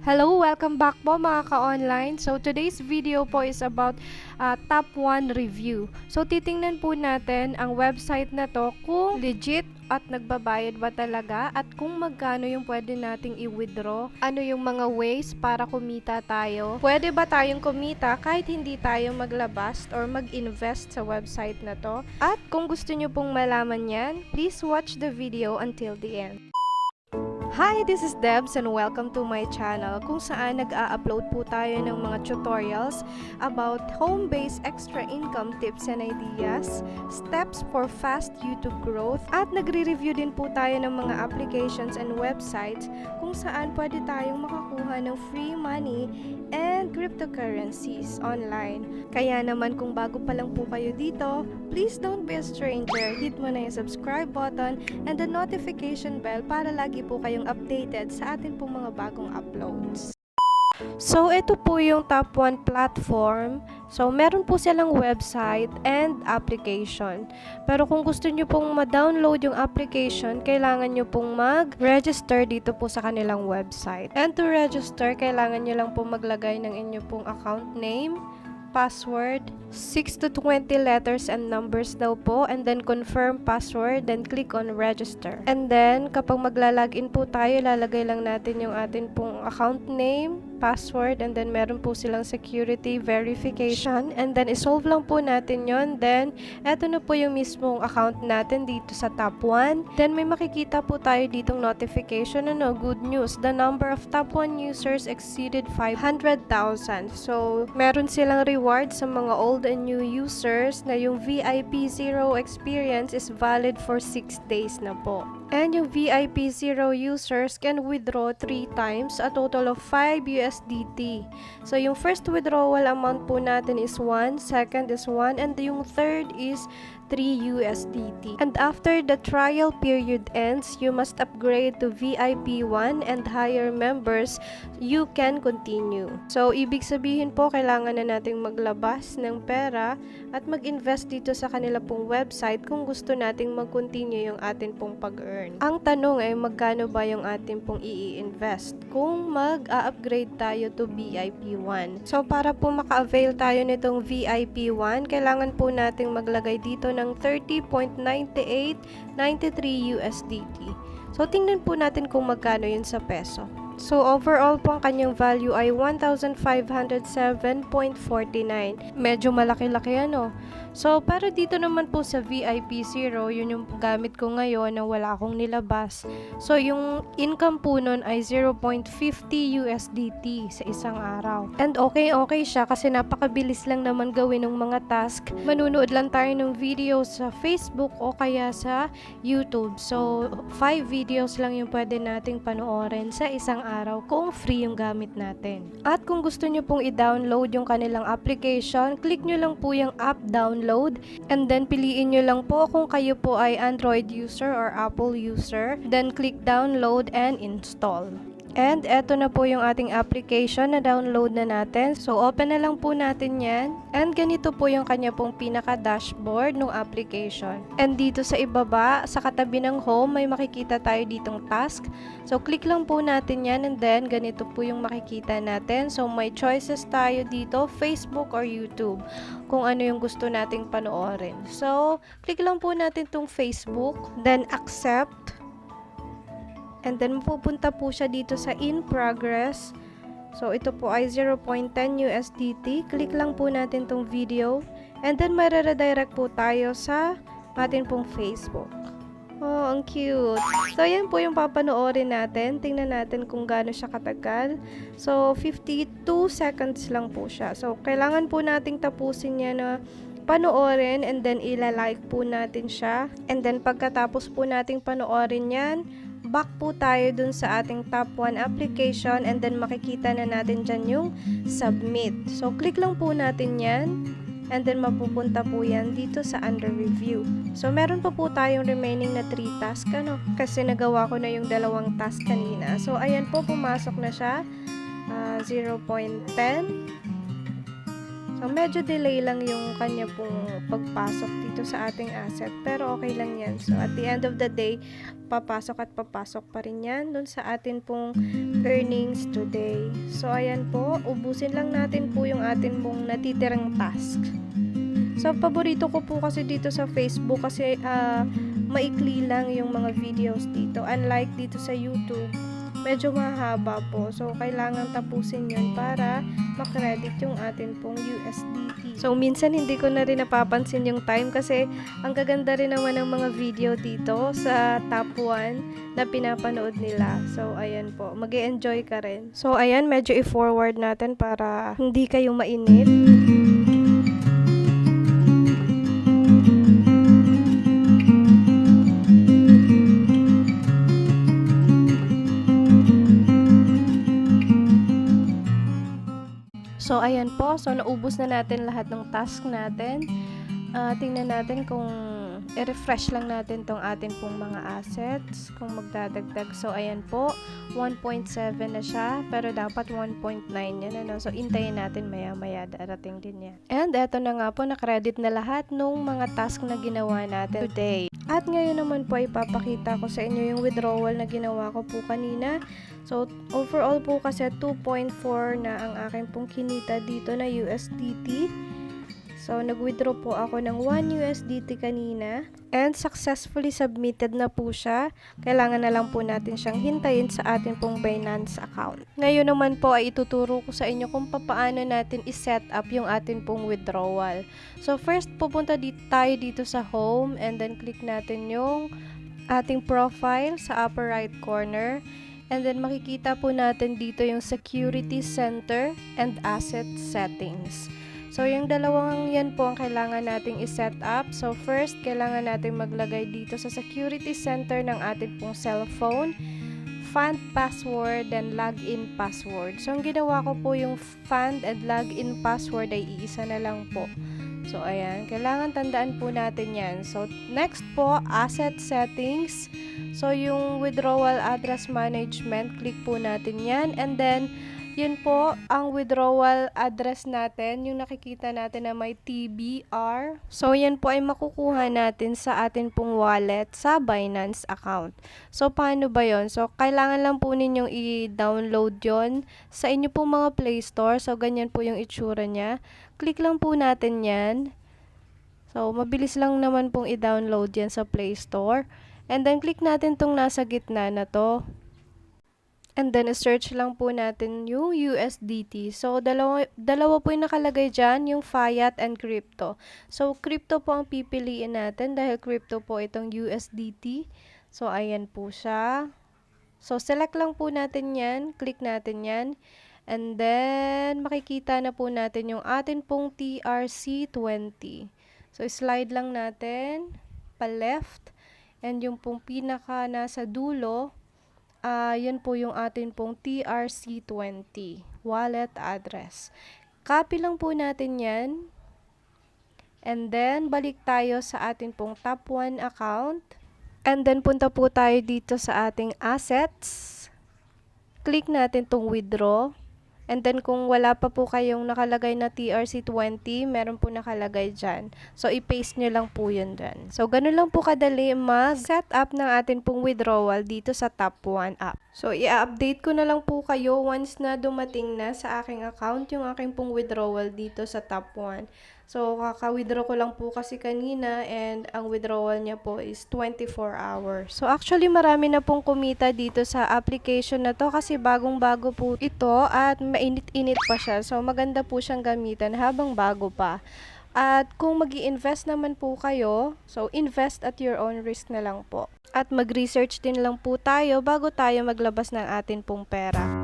Hello, welcome back po mga ka-online. So today's video po is about TopOne review. So titingnan po natin ang website na to kung legit at nagbabayad ba talaga at kung magkano yung pwede nating i-withdraw. Ano yung mga ways para kumita tayo. Pwede ba tayong kumita kahit hindi tayo maglabas or mag-invest sa website na to. At kung gusto nyo pong malaman yan, please watch the video until the end. Hi, this is Debs and welcome to my channel kung saan nag-a-upload po tayo ng mga tutorials about home-based extra income tips and ideas, steps for fast YouTube growth, at nagre-review din po tayo ng mga applications and websites kung saan pwede tayong makakuha ng free money and cryptocurrencies online. Kaya naman kung bago pa lang po kayo dito, please don't be a stranger. Hit mo na yung subscribe button and the notification bell para lagi po kayong updated sa atin pong mga bagong uploads. So, ito po yung TopOne platform. So, meron po silang website and application. Pero kung gusto nyo pong ma-download yung application, kailangan nyo pong mag-register dito po sa kanilang website. And to register, kailangan nyo lang pong maglagay ng inyo pong account name, password, 6 to 20 letters and numbers daw po, and then confirm password, then click on register. And then, kapag magla-login po tayo, lalagay lang natin yung atin pong account name, password, and then meron po silang security verification, and then isolve lang po natin yon. Then, eto na po yung mismong account natin dito sa TopOne. Then, may makikita po tayo ditong notification, good news, the number of TopOne users exceeded 500,000. So, meron silang rewards sa mga old and new users na yung VIP Zero experience is valid for 6 days na po. And yung VIP Zero users can withdraw 3 times, a total of 5 USDT. So, yung first withdrawal amount po natin is 1, second is 1, and yung third is 3 USDT. And after the trial period ends, you must upgrade to VIP 1 and higher members, you can continue. So, ibig sabihin po, kailangan na nating maglabas ng pera at mag-invest dito sa kanila pong website kung gusto nating mag-continue yung atin pong pag-earn. Ang tanong ay magkano ba yung atin pong i-invest kung mag-upgrade tayo to VIP 1. So, para po maka-avail tayo nitong VIP 1, kailangan po nating maglagay dito ng 30.9893 USDT. So, tingnan po natin kung magkano yun sa peso. So, overall po ang kanyang value ay 1,507.49. Medyo malaki-laki ano. So, pero dito naman po sa VIP 0, yun yung gamit ko ngayon na wala akong nilabas. So, yung income po nun ay 0.50 USDT sa isang araw. And okay siya kasi napakabilis lang naman gawin ng mga task. Manunood lang tayo ng video sa Facebook o kaya sa YouTube. So, 5 videos lang yung pwede nating panoorin sa isang araw kung free yung gamit natin. At kung gusto nyo pong i-download yung kanilang application, click nyo lang po yung app download and then piliin nyo lang po kung kayo po ay Android user or Apple user. Then click download and install. And eto na po yung ating application na download na natin. So, open na lang po natin yan. And ganito po yung kanya pong pinaka-dashboard ng application. And dito sa ibaba, sa katabi ng home, may makikita tayo ditong task. So, click lang po natin yan and then ganito po yung makikita natin. So, may choices tayo dito, Facebook or YouTube, kung ano yung gusto nating panoorin. So, click lang po natin tong Facebook, then accept. And then, pupunta po siya dito sa in progress. So, ito po ay 0.10 USDT. Click lang po natin tong video. And then, may redirect po tayo sa atin pong Facebook. Oh, ang cute. So, yan po yung papanoorin natin. Tingnan natin kung gaano siya katagal. So, 52 seconds lang po siya. So, kailangan po nating tapusin niya na panoorin and then ilalike po natin siya. And then, pagkatapos po nating panoorin yan, back po tayo dun sa ating TopOne application and then makikita na natin dyan yung submit. So, click lang po natin yan and then mapupunta po yan dito sa under review. So, meron pa po tayong remaining na 3 task, kasi nagawa ko na yung 2 task kanina. So, ayan po, pumasok na siya. 0.10. So, medyo delay lang yung kanya pong pagpasok dito sa ating asset, pero okay lang yan. So at the end of the day, papasok at papasok pa rin yan dun sa atin pong earnings today. So ayan po, ubusin lang natin po yung atin pong natitirang task. So paborito ko po kasi dito sa Facebook kasi maikli lang yung mga videos dito, unlike dito sa YouTube medyo mahaba po. So, kailangan tapusin yun para makredit yung atin pong USDT. So, minsan hindi ko na rin napapansin yung time kasi ang gaganda rin naman ng mga video dito sa TopOne na pinapanood nila. So, ayan po. Mag-e-enjoy ka rin. So, ayan, medyo i-forward natin para hindi kayo mainit. So, ayan po. So, naubos na natin lahat ng task natin. Tingnan natin kung i-refresh lang natin tong atin pong mga assets. Kung magdadagdag. So, ayan po. 1.7 na siya. Pero dapat 1.9 yan. Ano? So, intayin natin maya-maya. Darating din yan. And eto na nga po. Na-credit na lahat nung mga task na ginawa natin today. At ngayon naman po, ipapakita ko sa inyo yung withdrawal na ginawa ko po kanina. So, overall po kasi 2.4 na ang akin pong kinita dito na USDT. So, nag-withdraw po ako ng 1 USDT kanina. And successfully submitted na po siya. Kailangan na lang po natin siyang hintayin sa atin pong Binance account. Ngayon naman po ay ituturo ko sa inyo kung paano natin i-set up yung atin pong withdrawal. So, first pupunta tayo dito sa home and then click natin yung ating profile sa upper right corner. And then, makikita po natin dito yung Security Center and Asset Settings. So, yung dalawang yan po ang kailangan nating i-set up. So, first, kailangan nating maglagay dito sa Security Center ng ating pong cellphone, fund password, and login password. So, ang ginawa ko po yung fund and login password ay iisa na lang po. So, ayan. Kailangan tandaan po natin yan. So, next po, Asset Settings. So, yung Withdrawal Address Management, click po natin yan. And then, yun po, ang withdrawal address natin, yung nakikita natin na may TBR. So, yan po ay makukuha natin sa atin pong wallet sa Binance account. So, paano ba yon? So, kailangan lang po ninyong i-download yon sa inyo pong mga Play Store. So, ganyan po yung itsura niya. Click lang po natin yan. So, mabilis lang naman pong i-download yan sa Play Store. And then, click natin tong nasa gitna na to. And then, search lang po natin yung USDT. So, dalawa po yung nakalagay dyan, yung fiat and crypto. So, crypto po ang pipiliin natin dahil crypto po itong USDT. So, ayan po siya. So, select lang po natin yan. Click natin yan. And then, makikita na po natin yung atin pong TRC20. So, slide lang natin pa left. And yung pong pinaka nasa dulo, yan po yung atin pong TRC20 wallet address. Copy lang po natin yan. And then, balik tayo sa atin pong TopOne account. And then, punta po tayo dito sa ating assets. Click natin tong withdraw. And then, kung wala pa po kayong nakalagay na TRC20, meron po nakalagay dyan. So, i-paste nyo lang po yun dyan. So, ganun lang po kadali mag-set up ng atin pong withdrawal dito sa TopOne app. So, i-update ko na lang po kayo once na dumating na sa aking account yung aking pong withdrawal dito sa TopOne. So, kaka-withdraw ko lang po kasi kanina and ang withdrawal niya po is 24 hours. So, actually marami na pong kumita dito sa application na to kasi bagong-bago po ito at mainit-init pa siya. So, maganda po siyang gamitan habang bago pa. At kung mag-i-invest naman po kayo, so invest at your own risk na lang po. At mag-research din lang po tayo bago tayo maglabas ng atin pong pera.